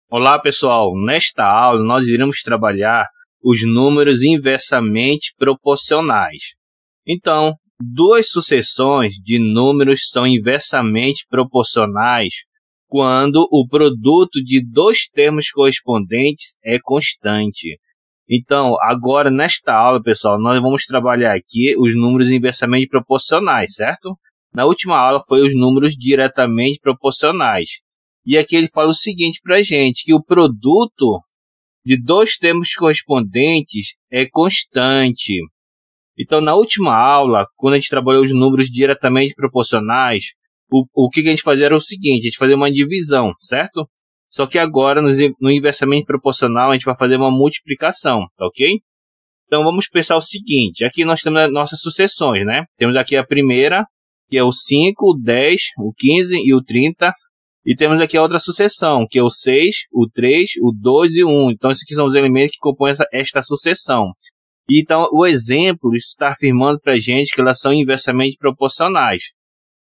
Olá pessoal, nesta aula nós iremos trabalhar os números inversamente proporcionais. Então, duas sucessões de números são inversamente proporcionais quando o produto de dois termos correspondentes é constante. Então, agora nesta aula, pessoal, nós vamos trabalhar aqui os números inversamente proporcionais, certo? Na última aula foi os números diretamente proporcionais. E aqui ele fala o seguinte para a gente, que o produto de dois termos correspondentes é constante. Então, na última aula, quando a gente trabalhou os números diretamente proporcionais, o que a gente fazia era o seguinte, a gente fazia uma divisão, certo? Só que agora, no inversamente proporcional, a gente vai fazer uma multiplicação, tá ok? Então, vamos pensar o seguinte, aqui nós temos as nossas sucessões, né? Temos aqui a primeira, que é o 5, o 10, o 15 e o 30. E temos aqui a outra sucessão, que é o 6, o 3, o 2 e o 1. Então, esses aqui são os elementos que compõem esta sucessão. Então, o exemplo está afirmando para a gente que elas são inversamente proporcionais.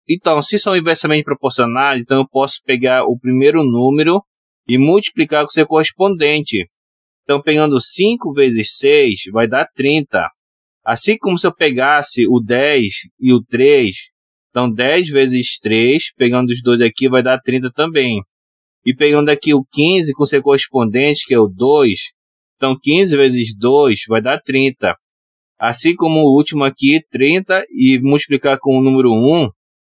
Então, se são inversamente proporcionais, então eu posso pegar o primeiro número e multiplicar com o seu correspondente. Então, pegando 5 vezes 6, vai dar 30. Assim como se eu pegasse o 10 e o 3... Então, 10 vezes 3, pegando os dois aqui, vai dar 30 também. E pegando aqui o 15 com seu correspondente, que é o 2. Então, 15 vezes 2 vai dar 30. Assim como o último aqui, 30, e multiplicar com o número 1.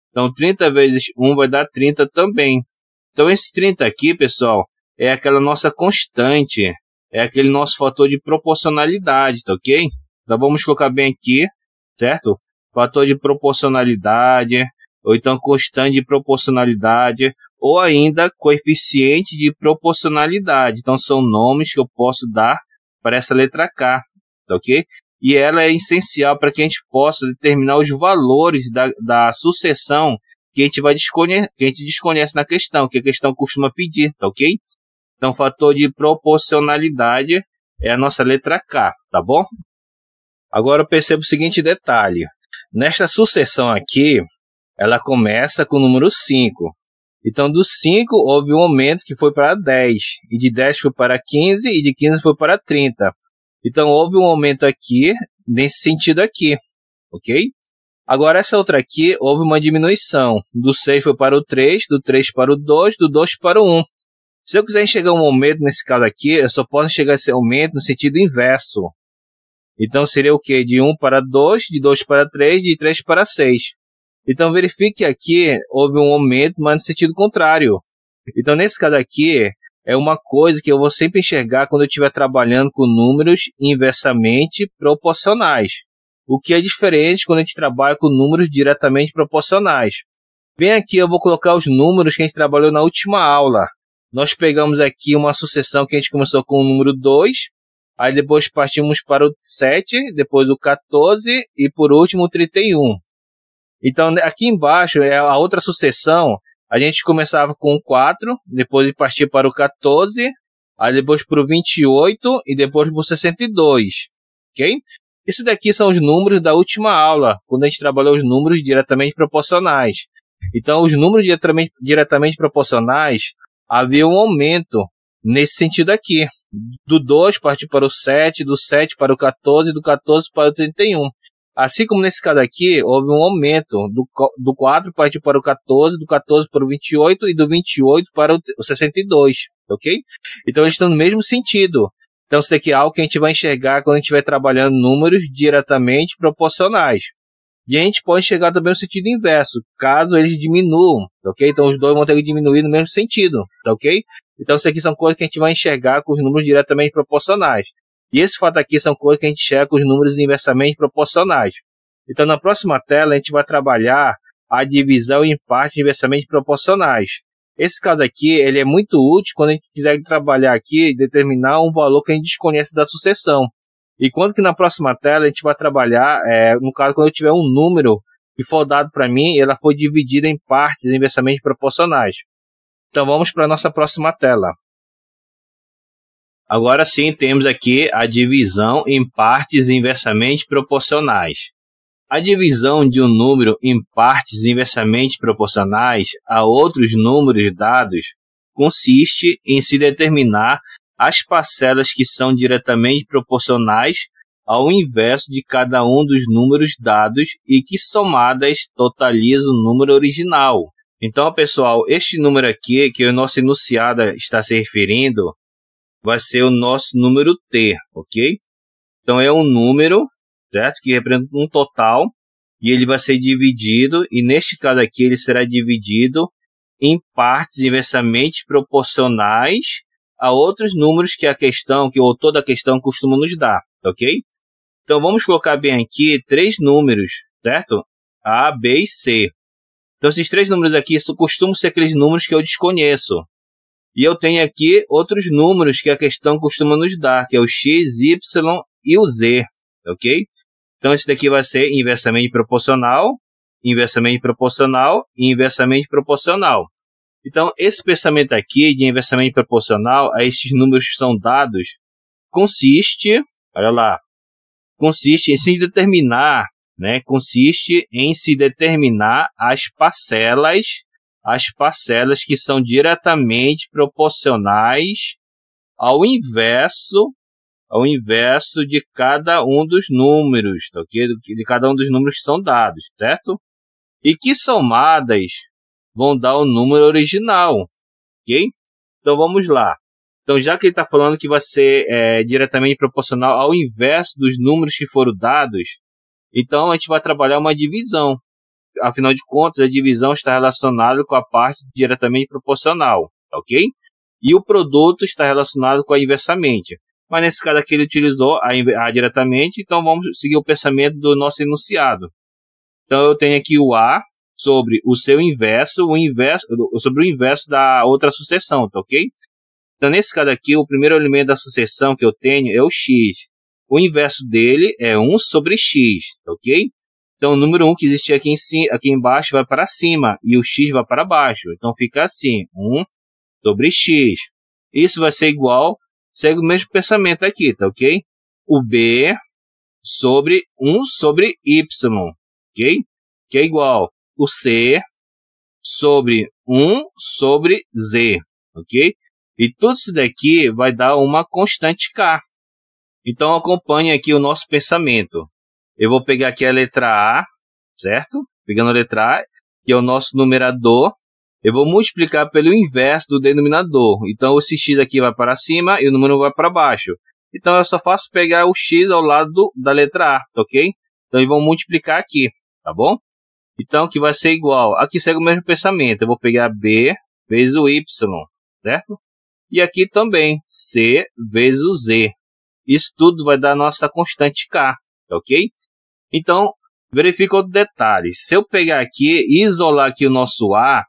Então, 30 vezes 1 vai dar 30 também. Então, esse 30 aqui, pessoal, é aquela nossa constante. É aquele nosso fator de proporcionalidade, tá ok? Então, vamos colocar bem aqui, certo? Fator de proporcionalidade, ou então constante de proporcionalidade, ou ainda coeficiente de proporcionalidade. Então, são nomes que eu posso dar para essa letra K, tá ok? E ela é essencial para que a gente possa determinar os valores da sucessão que a gente desconhece na questão, que a questão costuma pedir, tá ok? Então, fator de proporcionalidade é a nossa letra K, tá bom? Agora, perceba o seguinte detalhe. Nesta sucessão aqui, ela começa com o número 5. Então, do 5 houve um aumento que foi para 10. E de 10 foi para 15 e de 15 foi para 30. Então, houve um aumento aqui, nesse sentido aqui. Ok? Agora, essa outra aqui, houve uma diminuição. Do 6 foi para o 3, do 3 para o 2, do 2 para o 1. Se eu quiser enxergar um aumento nesse caso aqui, eu só posso enxergar esse aumento no sentido inverso. Então, seria o quê? De 1 para 2, de 2 para 3, de 3 para 6. Então, verifique que aqui houve um aumento, mas no sentido contrário. Então, nesse caso aqui, é uma coisa que eu vou sempre enxergar quando eu estiver trabalhando com números inversamente proporcionais. O que é diferente quando a gente trabalha com números diretamente proporcionais. Bem aqui, eu vou colocar os números que a gente trabalhou na última aula. Nós pegamos aqui uma sucessão que a gente começou com o número 2. Aí depois partimos para o 7, depois o 14 e por último o 31. Então aqui embaixo é a outra sucessão. A gente começava com o 4, depois partia para o 14, aí depois para o 28 e depois para o 62. Ok? Isso daqui são os números da última aula, quando a gente trabalhou os números diretamente proporcionais. Então os números diretamente proporcionais havia um aumento nesse sentido aqui. Do 2 partiu para o 7, do 7 para o 14, do 14 para o 31. Assim como nesse caso aqui, houve um aumento. Do 4 partiu para o 14, do 14 para o 28 e do 28 para o 62. Ok? Então eles estão no mesmo sentido. Então isso daqui é algo que a gente vai enxergar quando a gente estiver trabalhando números diretamente proporcionais. E a gente pode enxergar também o sentido inverso, caso eles diminuam, ok? Então os dois vão ter que diminuir no mesmo sentido, ok? Então isso aqui são coisas que a gente vai enxergar com os números diretamente proporcionais. E esse fato aqui são coisas que a gente enxerga com os números inversamente proporcionais. Então na próxima tela a gente vai trabalhar a divisão em partes inversamente proporcionais. Esse caso aqui ele é muito útil quando a gente quiser trabalhar aqui e determinar um valor que a gente desconhece da sucessão. E quando que na próxima tela a gente vai trabalhar, no caso quando eu tiver um número que for dado para mim, ela foi dividida em partes inversamente proporcionais. Então vamos para a nossa próxima tela. Agora sim temos aqui a divisão em partes inversamente proporcionais. A divisão de um número em partes inversamente proporcionais a outros números dados consiste em se determinar as parcelas que são diretamente proporcionais ao inverso de cada um dos números dados e que somadas totalizam o número original. Então, pessoal, este número aqui, que o nosso enunciado está se referindo, vai ser o nosso número t, ok? Então, é um número, certo? Que representa um total, e ele vai ser dividido, e neste caso aqui, ele será dividido em partes inversamente proporcionais a outros números que a questão, que o autor da questão costuma nos dar, ok? Então, vamos colocar bem aqui 3 números, certo? A, B e C. Então, esses 3 números aqui costumam ser aqueles números que eu desconheço. E eu tenho aqui outros números que a questão costuma nos dar, que é o x, y e o z, ok? Então, esse daqui vai ser inversamente proporcional, inversamente proporcional e inversamente proporcional. Então, esse pensamento aqui de inversamente proporcional a esses números que são dados consiste, olha lá, consiste em se determinar, né? Consiste em se determinar as parcelas que são diretamente proporcionais ao inverso de cada um dos números, ok? De cada um dos números que são dados, certo? E que somadas vão dar o número original, ok? Então vamos lá. Então, já que ele está falando que vai ser diretamente proporcional ao inverso dos números que foram dados, então a gente vai trabalhar uma divisão. Afinal de contas, a divisão está relacionada com a parte diretamente proporcional, ok? E o produto está relacionado com a inversamente. Mas nesse caso aqui ele utilizou a diretamente, então vamos seguir o pensamento do nosso enunciado. Então eu tenho aqui o A sobre o seu inverso, sobre o inverso da outra sucessão, tá ok? Então nesse caso aqui, o primeiro elemento da sucessão que eu tenho é o x. O inverso dele é 1 sobre x, tá ok? Então o número 1 que existe aqui embaixo vai para cima e o x vai para baixo. Então fica assim, 1 sobre x. Isso vai ser igual, segue o mesmo pensamento aqui, tá ok? O b sobre 1 sobre y, ok? Que é igual o c sobre 1 sobre z, ok? E tudo isso daqui vai dar uma constante k. Então acompanhe aqui o nosso pensamento. Eu vou pegar aqui a letra A, certo? Pegando a letra A, que é o nosso numerador. Eu vou multiplicar pelo inverso do denominador. Então, esse x aqui vai para cima e o número vai para baixo. Então, eu só faço pegar o x ao lado da letra A, ok? Então, eu vou multiplicar aqui, tá bom? Então, que vai ser igual. Aqui segue o mesmo pensamento. Eu vou pegar B vezes o y, certo? E aqui também, C vezes o Z. Isso tudo vai dar a nossa constante K, ok? Então, verifica outro detalhe. Se eu pegar aqui e isolar aqui o nosso A,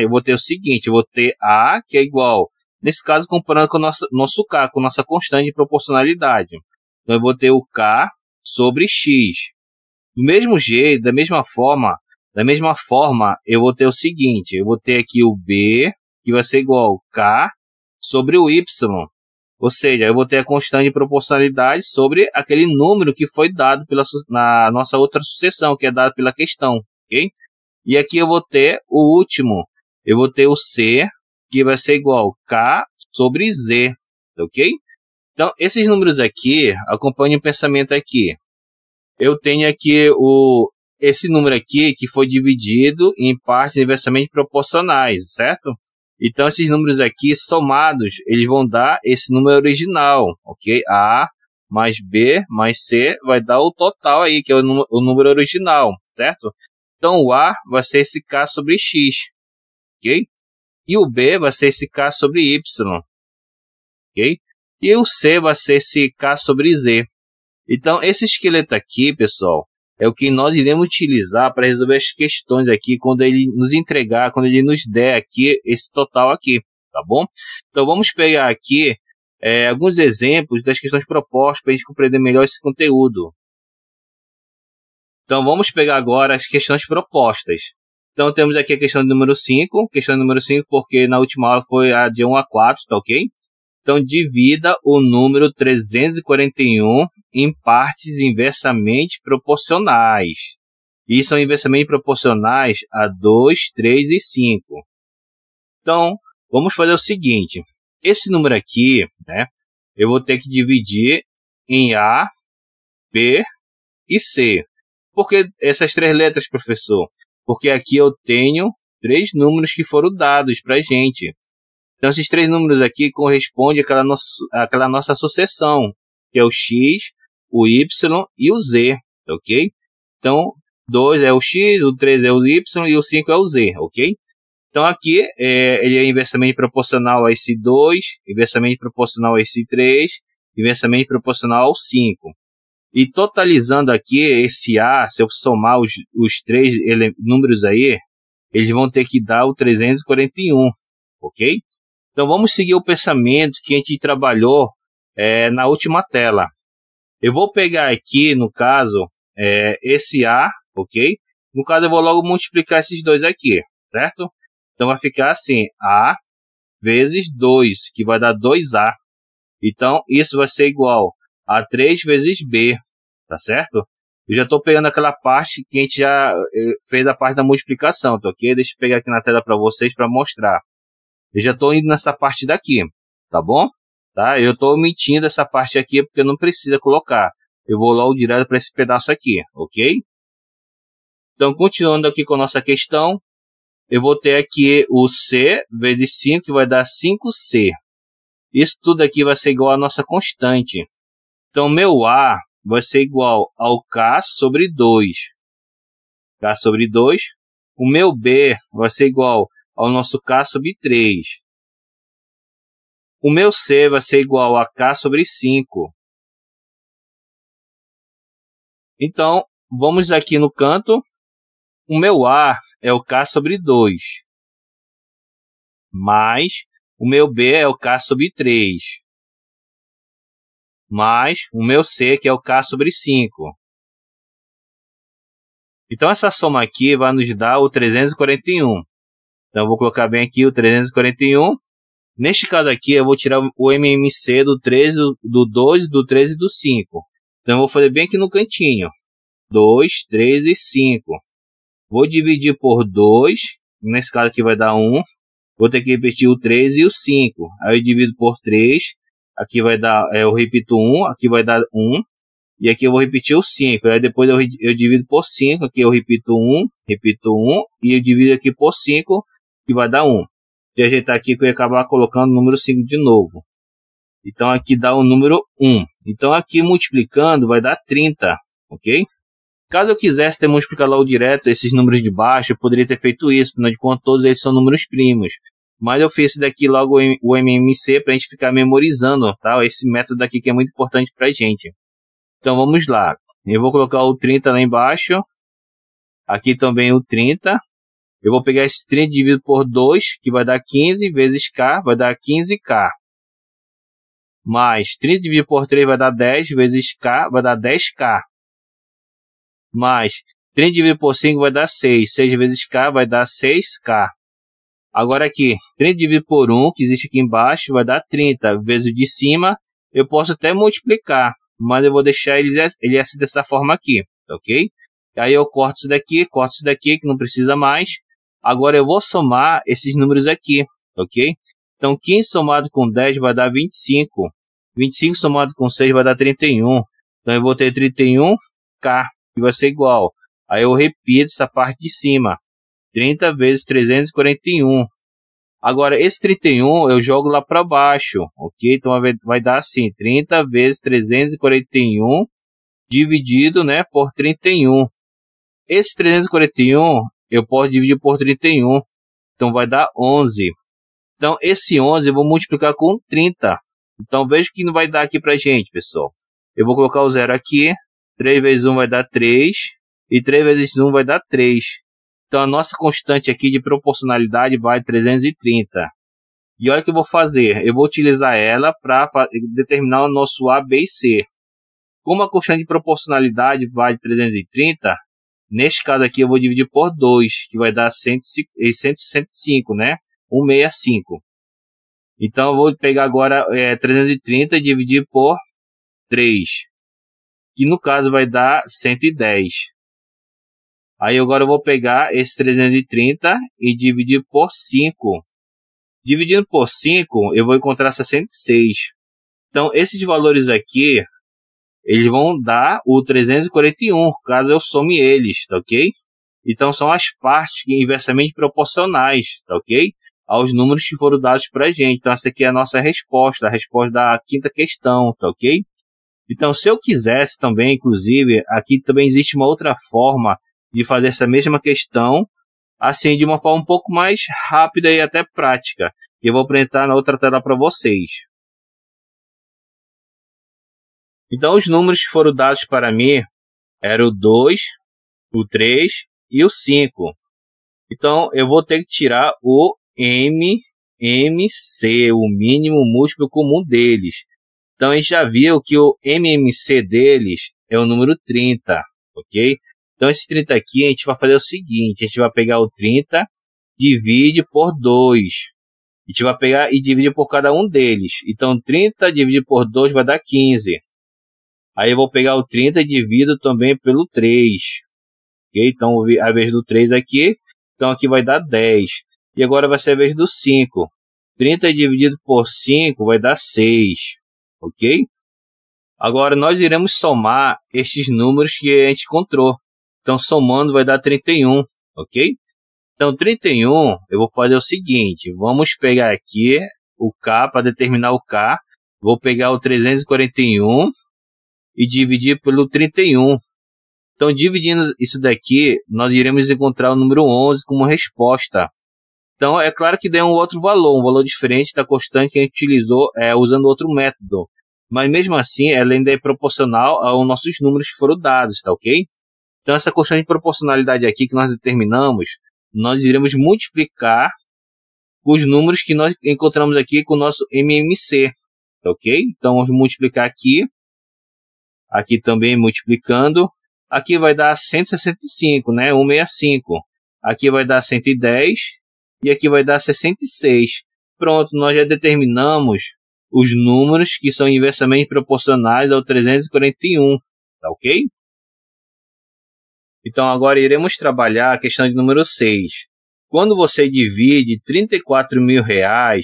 eu vou ter o seguinte, eu vou ter A, que é igual, nesse caso, comparando com o nosso K, com nossa constante de proporcionalidade. Então, eu vou ter o K sobre X. Do mesmo jeito, da mesma forma, eu vou ter o seguinte, eu vou ter aqui o B, que vai ser igual ao K sobre o Y. Ou seja, eu vou ter a constante de proporcionalidade sobre aquele número que foi dado na nossa outra sucessão, que é dado pela questão, ok? E aqui eu vou ter o último, eu vou ter o C, que vai ser igual a K sobre Z, ok? Então, esses números aqui, acompanhem o pensamento aqui. Eu tenho aqui esse número aqui que foi dividido em partes inversamente proporcionais, certo? Então, esses números aqui somados, eles vão dar esse número original, ok? A mais B mais C vai dar o total aí, que é o número original, certo? Então, o A vai ser esse K sobre X, ok? E o B vai ser esse K sobre Y, ok? E o C vai ser esse K sobre Z. Então, esse esqueleto aqui, pessoal, é o que nós iremos utilizar para resolver as questões aqui quando ele nos entregar, quando ele nos der aqui esse total aqui, tá bom? Então, vamos pegar aqui alguns exemplos das questões propostas para a gente compreender melhor esse conteúdo. Então, vamos pegar agora as questões propostas. Então, temos aqui a questão número 5, porque na última aula foi a de 1 a 4, tá ok? Então, divida o número 341 em partes inversamente proporcionais. E são inversamente proporcionais a 2, 3 e 5. Então, vamos fazer o seguinte. Esse número aqui, né, eu vou ter que dividir em A, B e C. Por que essas 3 letras, professor? Porque aqui eu tenho 3 números que foram dados para a gente. Então, esses 3 números aqui correspondem àquela nossa sucessão, que é o X, o Y e o Z, ok? Então, 2 é o X, o 3 é o Y e o 5 é o Z, ok? Então, aqui ele é inversamente proporcional a esse 2, inversamente proporcional a esse 3, inversamente proporcional ao 5. E totalizando aqui esse A, se eu somar os 3 números aí, eles vão ter que dar o 341, ok? Então vamos seguir o pensamento que a gente trabalhou na última tela. Eu vou pegar aqui, no caso, esse A, ok? No caso eu vou logo multiplicar esses dois aqui, certo? Então vai ficar assim, A vezes 2, que vai dar 2A. Então isso vai ser igual a 3 vezes B, tá certo? Eu já estou pegando aquela parte que a gente já fez a parte da multiplicação, tá ok? Deixa eu pegar aqui na tela para vocês para mostrar. Eu já estou indo nessa parte daqui, tá bom? Tá? Eu estou omitindo essa parte aqui porque não precisa colocar. Eu vou logo direto para esse pedaço aqui, ok? Então, continuando aqui com a nossa questão, eu vou ter aqui o C vezes 5, que vai dar 5C. Isso tudo aqui vai ser igual à nossa constante. Então, meu A vai ser igual ao K sobre 2. K sobre 2. O meu B vai ser igual ao nosso K sobre 3. O meu C vai ser igual a K sobre 5. Então, vamos aqui no canto. O meu A é o K sobre 2. Mais o meu B é o K sobre 3. Mais o meu C, que é o K sobre 5. Então, essa soma aqui vai nos dar o 341. Então, eu vou colocar bem aqui o 341. Neste caso aqui, eu vou tirar o MMC do 13, do 2, do 13 e do 5. Então, eu vou fazer bem aqui no cantinho. 2, 3 e 5. Vou dividir por 2. Nesse caso aqui vai dar 1. Vou ter que repetir o 3 e o 5. Aí eu divido por 3. Aqui vai dar, eu repito 1. Aqui vai dar 1. E aqui eu vou repetir o 5. Aí depois eu divido por 5. Aqui eu repito 1. Repito 1. E eu divido aqui por 5. Que vai dar 1. De ajeitar aqui que eu ia acabar colocando o número 5 de novo. Então aqui dá o número 1. Então aqui multiplicando vai dar 30. Ok? Caso eu quisesse ter multiplicado logo direto esses números de baixo, eu poderia ter feito isso. Afinal de contas, todos eles são números primos. Mas eu fiz daqui logo o MMC para a gente ficar memorizando, tá? Esse método daqui que é muito importante para a gente. Então vamos lá. Eu vou colocar o 30 lá embaixo. Aqui também o 30. Eu vou pegar esse 30 dividido por 2, que vai dar 15, vezes K, vai dar 15K. Mais 30 dividido por 3 vai dar 10, vezes K, vai dar 10K. Mais 30 dividido por 5 vai dar 6. 6 vezes K vai dar 6K. Agora aqui, 30 dividido por 1, que existe aqui embaixo, vai dar 30. Vezes o de cima, eu posso até multiplicar. Mas eu vou deixar ele assim dessa forma aqui, ok? Aí eu corto isso daqui, que não precisa mais. Agora eu vou somar esses números aqui, ok? Então 15 somado com 10 vai dar 25. 25 somado com 6 vai dar 31. Então eu vou ter 31K, que vai ser igual. Aí eu repito essa parte de cima. 30 vezes 341. Agora esse 31 eu jogo lá para baixo, ok? Então vai dar assim, 30 vezes 341 dividido, né, por 31. Esse 341 eu posso dividir por 31. Então vai dar 11. Então esse 11 eu vou multiplicar com 30. Então veja que não vai dar aqui pra gente, pessoal. Eu vou colocar o 0 aqui. 3 vezes 1 vai dar 3. E 3 vezes 1 vai dar 3. Então a nossa constante aqui de proporcionalidade vai 330. E olha o que eu vou fazer. Eu vou utilizar ela para determinar o nosso A, B e C. Como a constante de proporcionalidade vai 330, neste caso aqui eu vou dividir por 2, que vai dar 105, né? 165. Então eu vou pegar agora 330 e dividir por 3, que no caso vai dar 110. Aí agora eu vou pegar esse 330 e dividir por 5, Dividindo por 5, eu vou encontrar 66. Então, esses valores aqui, eles vão dar o 341, caso eu some eles, tá ok? Então, são as partes inversamente proporcionais, tá ok? Aos números que foram dados para a gente. Então, essa aqui é a nossa resposta, a resposta da quinta questão, tá ok? Então, se eu quisesse também, inclusive, aqui também existe uma outra forma de fazer essa mesma questão, assim, de uma forma um pouco mais rápida e até prática. Eu vou apresentar na outra tela para vocês. Então, os números que foram dados para mim eram o 2, o 3 e o 5. Então, eu vou ter que tirar o MMC, o mínimo múltiplo comum deles. Então, a gente já viu que o MMC deles é o número 30, ok? Então, esse 30 aqui, a gente vai fazer o seguinte, a gente vai pegar o 30, divide por 2. A gente vai pegar e dividir por cada um deles. Então, 30 dividido por 2 vai dar 15. Aí eu vou pegar o 30 e divido também pelo 3. Ok? Então, a vez do 3 aqui, então aqui vai dar 10. E agora vai ser a vez do 5. 30 dividido por 5 vai dar 6. Ok? Agora nós iremos somar estes números que a gente encontrou. Então, somando vai dar 31. Ok? Então, 31, eu vou fazer o seguinte. Vamos pegar aqui o K, para determinar o K. Vou pegar o 341 e dividir pelo 31. Então, dividindo isso daqui, nós iremos encontrar o número 11 como resposta. Então, é claro que deu um outro valor, um valor diferente da constante que a gente utilizou usando outro método. Mas, mesmo assim, ela ainda é proporcional aos nossos números que foram dados, tá ok? Então, essa constante de proporcionalidade aqui que nós determinamos, nós iremos multiplicar os números que nós encontramos aqui com o nosso MMC, tá ok? Então, vamos multiplicar aqui. Aqui também multiplicando. Aqui vai dar 165, né? 165. Aqui vai dar 110. E aqui vai dar 66. Pronto, nós já determinamos os números que são inversamente proporcionais ao 341. Tá ok? Então, agora iremos trabalhar a questão de número 6. Quando você divide R$34.000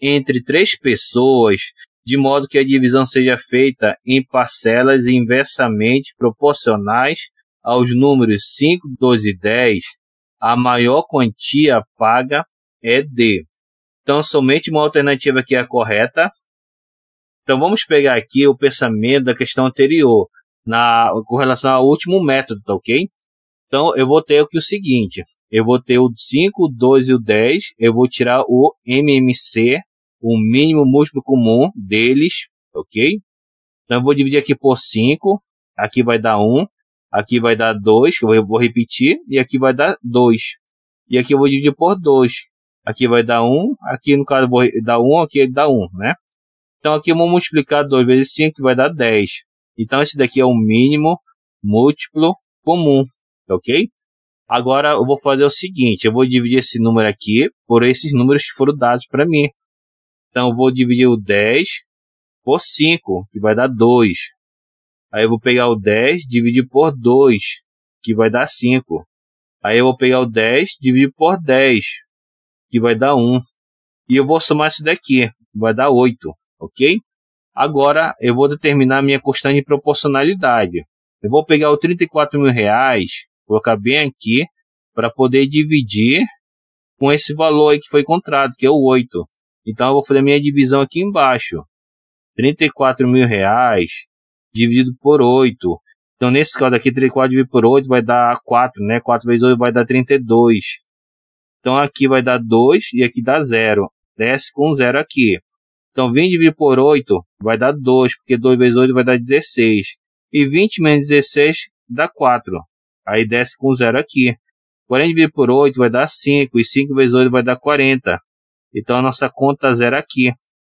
entre 3 pessoas, de modo que a divisão seja feita em parcelas inversamente proporcionais aos números 5, 12 e 10, a maior quantia paga é D. Então, somente uma alternativa aqui é a correta. Então, vamos pegar aqui o pensamento da questão anterior, com relação ao último método, tá ok? Então, eu vou ter aqui o seguinte, eu vou ter o 5, o 12 e o 10, eu vou tirar o MMC, o mínimo múltiplo comum deles, ok? Então, eu vou dividir aqui por 5, aqui vai dar 1, aqui vai dar 2, que eu vou repetir, e aqui vai dar 2. E aqui eu vou dividir por 2, aqui vai dar 1, aqui no caso eu vou dar 1, aqui dá 1, né? Então, aqui eu vou multiplicar 2 vezes 5, que vai dar 10. Então, esse daqui é o mínimo múltiplo comum, ok? Agora, eu vou fazer o seguinte, eu vou dividir esse número aqui por esses números que foram dados para mim. Então, eu vou dividir o 10 por 5, que vai dar 2. Aí, eu vou pegar o 10, dividir por 2, que vai dar 5. Aí, eu vou pegar o 10, dividir por 10, que vai dar 1. E eu vou somar isso daqui, vai dar 8, ok? Agora, eu vou determinar a minha constante de proporcionalidade. Eu vou pegar o R$34.000, colocar bem aqui, para poder dividir com esse valor aí que foi encontrado, que é o 8. Então, eu vou fazer a minha divisão aqui embaixo. R$34.000 dividido por 8. Então, nesse caso aqui, 34 dividido por 8 vai dar 4, né? 4 vezes 8 vai dar 32. Então, aqui vai dar 2 e aqui dá 0. Desce com 0 aqui. Então, 20 dividido por 8 vai dar 2, porque 2 vezes 8 vai dar 16. E 20 menos 16 dá 4. Aí desce com 0 aqui. 40 dividido por 8 vai dar 5. E 5 vezes 8 vai dar 40. Então, a nossa conta zero aqui.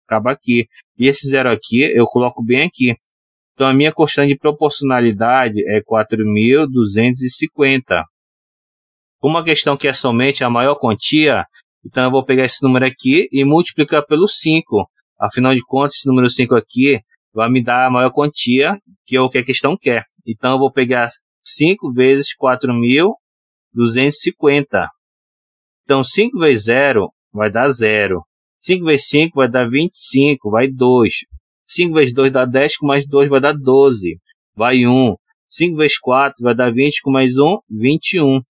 Acaba aqui. E esse 0 aqui, eu coloco bem aqui. Então, a minha constante de proporcionalidade é 4.250. Uma questão que é somente a maior quantia, então eu vou pegar esse número aqui e multiplicar pelo 5. Afinal de contas, esse número 5 aqui vai me dar a maior quantia, que é o que a questão quer. Então, eu vou pegar 5 vezes 4.250. Então, 5 vezes 0 vai dar 0. 5 vezes 5 vai dar 25, vai 2. 5 vezes 2 dá 10, com mais 2 vai dar 12, vai 1. 5 vezes 4 vai dar 20, com mais 1, 21.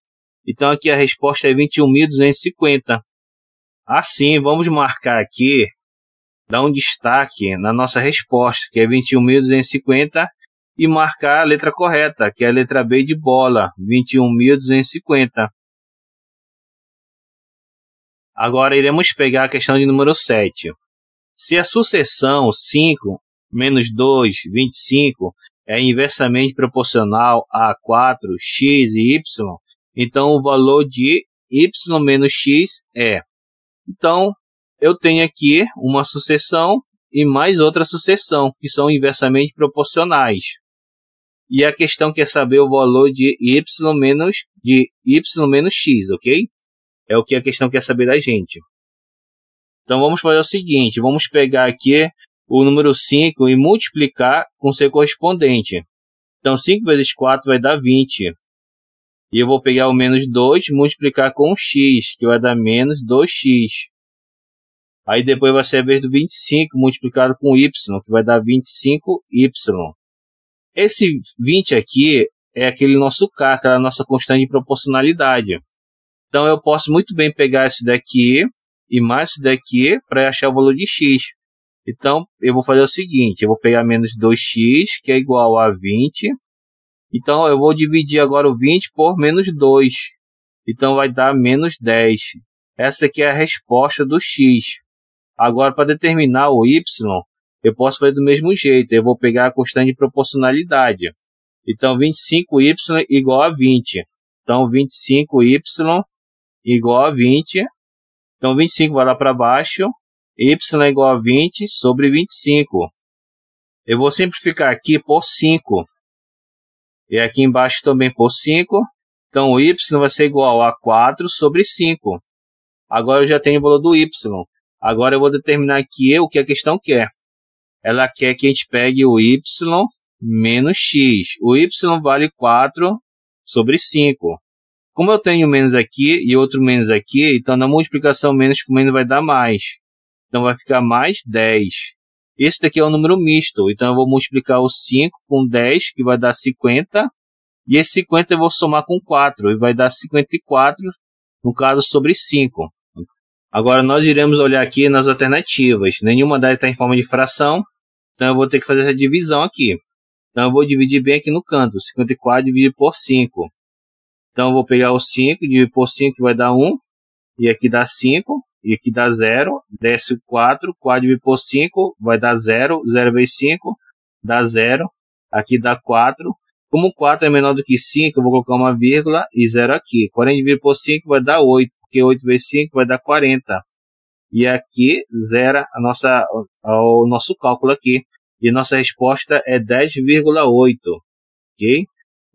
Então aqui a resposta é 21.250. Assim, vamos marcar aqui, dar um destaque na nossa resposta, que é 21.250, e marcar a letra correta, que é a letra B de bola, 21.250. Agora iremos pegar a questão de número 7. Se a sucessão 5 menos 2, 25, é inversamente proporcional a 4, x e y, então o valor de y menos x é. Então, eu tenho aqui uma sucessão e mais outra sucessão, que são inversamente proporcionais. E a questão quer saber o valor de y menos x, ok? É o que a questão quer saber da gente. Então vamos fazer o seguinte, vamos pegar aqui o número 5 e multiplicar com seu correspondente. Então 5 vezes 4 vai dar 20. E eu vou pegar o menos 2 e multiplicar com o x, que vai dar menos 2x. Aí depois vai ser a vez do 25 multiplicado com y, que vai dar 25y. Esse 20 aqui é aquele nosso k, aquela nossa constante de proporcionalidade. Então eu posso muito bem pegar esse daqui e mais esse daqui para achar o valor de x. Então eu vou fazer o seguinte, eu vou pegar menos 2x, que é igual a 20. Então eu vou dividir agora o 20 por menos 2. Então vai dar menos 10. Essa aqui é a resposta do x. Agora para determinar o y, eu posso fazer do mesmo jeito. Eu vou pegar a constante de proporcionalidade. Então 25y igual a 20. Então 25y igual a 20. Então 25 vai lá para baixo. Y é igual a 20 sobre 25. Eu vou simplificar aqui por 5. E aqui embaixo também por 5. Então o y vai ser igual a 4 sobre 5. Agora eu já tenho o valor do y. Agora eu vou determinar aqui o que a questão quer. Ela quer que a gente pegue o y menos x. O y vale 4 sobre 5. Como eu tenho menos aqui e outro menos aqui, então na multiplicação menos com menos vai dar mais. Então vai ficar mais 10. Esse daqui é um número misto, então eu vou multiplicar o 5 com 10, que vai dar 50. E esse 50 eu vou somar com 4, e vai dar 54, no caso sobre 5. Agora nós iremos olhar aqui nas alternativas. Nenhuma delas está em forma de fração, então eu vou ter que fazer essa divisão aqui. Então eu vou dividir bem aqui no canto, 54 dividido por 5. Então eu vou pegar o 5, dividir por 5, que vai dar 1, e aqui dá 5, e aqui dá 0, desce o 4, 4 dividido por 5, vai dar 0, 0 vezes 5, dá 0, aqui dá 4. Como 4 é menor do que 5, eu vou colocar uma vírgula e 0 aqui. 40 dividido por 5 vai dar 8, porque 8 vezes 5 vai dar 40. E aqui zera o nosso cálculo aqui. E nossa resposta é 10,8. Ok?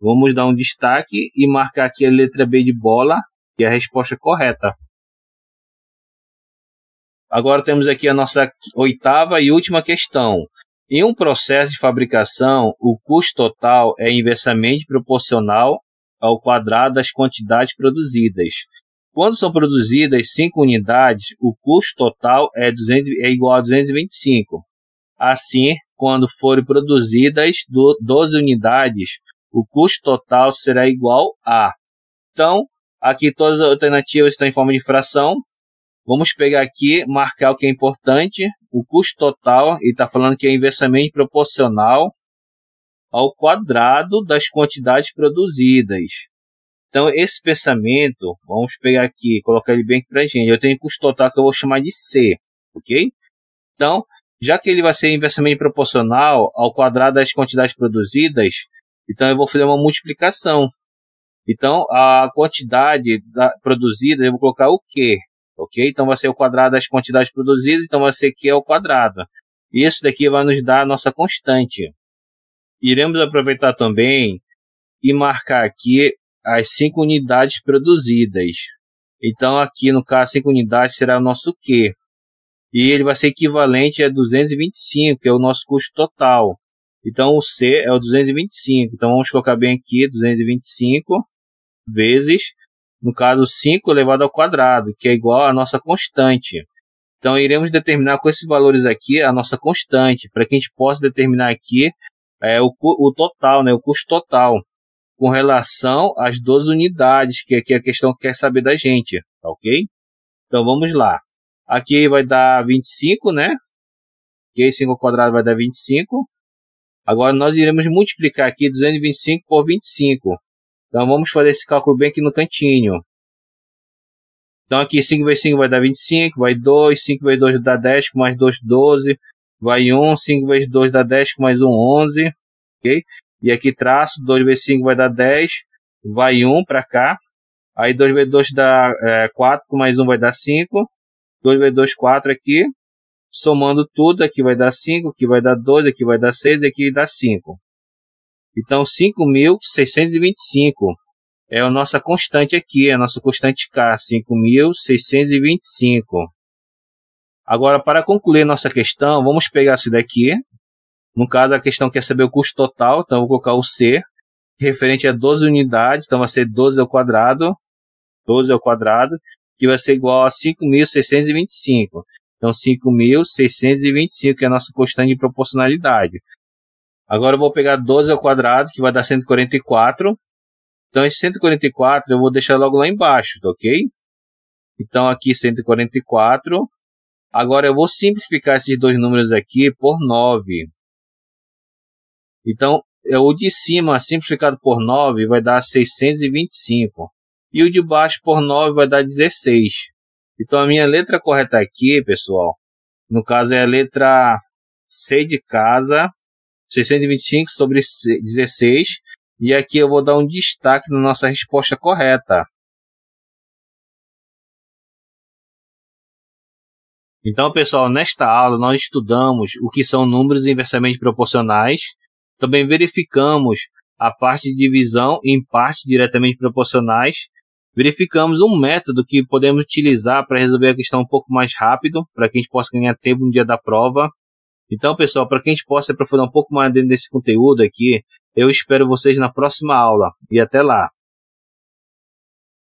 Vamos dar um destaque e marcar aqui a letra B de bola, que é a resposta correta. Agora temos aqui a nossa 8ª e última questão. Em um processo de fabricação, o custo total é inversamente proporcional ao quadrado das quantidades produzidas. Quando são produzidas 5 unidades, o custo total é igual a 225. Assim, quando forem produzidas 12 unidades, o custo total será igual a... Então, aqui todas as alternativas estão em forma de fração. Vamos pegar aqui, marcar o que é importante. O custo total, ele está falando que é inversamente proporcional ao quadrado das quantidades produzidas. Então, esse pensamento, vamos pegar aqui, colocar ele bem aqui para a gente. Eu tenho custo total que eu vou chamar de C, ok? Então, já que ele vai ser inversamente proporcional ao quadrado das quantidades produzidas, então eu vou fazer uma multiplicação. Então, a quantidade produzida, eu vou colocar o Q, ok? Então, vai ser o quadrado das quantidades produzidas, então vai ser Q ao quadrado. E isso daqui vai nos dar a nossa constante. Iremos aproveitar também e marcar aqui as 5 unidades produzidas. Então, aqui no caso, 5 unidades será o nosso Q. E ele vai ser equivalente a 225, que é o nosso custo total. Então, o C é o 225. Então, vamos colocar bem aqui, 225 vezes, no caso, 5 elevado ao quadrado, que é igual à nossa constante. Então, iremos determinar com esses valores aqui a nossa constante, para que a gente possa determinar aqui o total, né, o custo total, com relação às 12 unidades, que aqui é a questão que quer saber da gente, tá ok? Então, vamos lá. Aqui vai dar 25, né? Ok, 5 ao quadrado vai dar 25. Agora, nós iremos multiplicar aqui 225 por 25. Então, vamos fazer esse cálculo bem aqui no cantinho. Então, aqui 5 vezes 5 vai dar 25, vai 2, 5 vezes 2 dá 10, com mais 2, 12, vai 1, 5 vezes 2 dá 10, com mais 1, 11, ok? E aqui traço, 2 vezes 5 vai dar 10, vai 1 para cá, aí 2 vezes 2 dá 4, com mais 1 vai dar 5, 2 vezes 2, 4 aqui, somando tudo, aqui vai dar 5, aqui vai dar 2, aqui vai dar 6, aqui dá 5. Então, 5.625 é a nossa constante aqui, a nossa constante K, 5.625. Agora, para concluir nossa questão, vamos pegar isso daqui. No caso, a questão quer saber o custo total, então eu vou colocar o C, referente a 12 unidades, então vai ser 12 ao quadrado, que vai ser igual a 5.625. Então, 5.625 é a nossa constante de proporcionalidade. Agora eu vou pegar 12 ao quadrado, que vai dar 144. Então, esse 144 eu vou deixar logo lá embaixo, tá ok? Então, aqui 144. Agora eu vou simplificar esses dois números aqui por 9. Então, o de cima simplificado por 9 vai dar 625. E o de baixo por 9 vai dar 16. Então, a minha letra correta aqui, pessoal, no caso é a letra C de casa, 625 sobre 16. E aqui eu vou dar um destaque na nossa resposta correta. Então, pessoal, nesta aula nós estudamos o que são números inversamente proporcionais. Também verificamos a parte de divisão em partes diretamente proporcionais. Verificamos um método que podemos utilizar para resolver a questão um pouco mais rápido, para que a gente possa ganhar tempo no dia da prova. Então, pessoal, para que a gente possa aprofundar um pouco mais dentro desse conteúdo aqui, eu espero vocês na próxima aula. E até lá!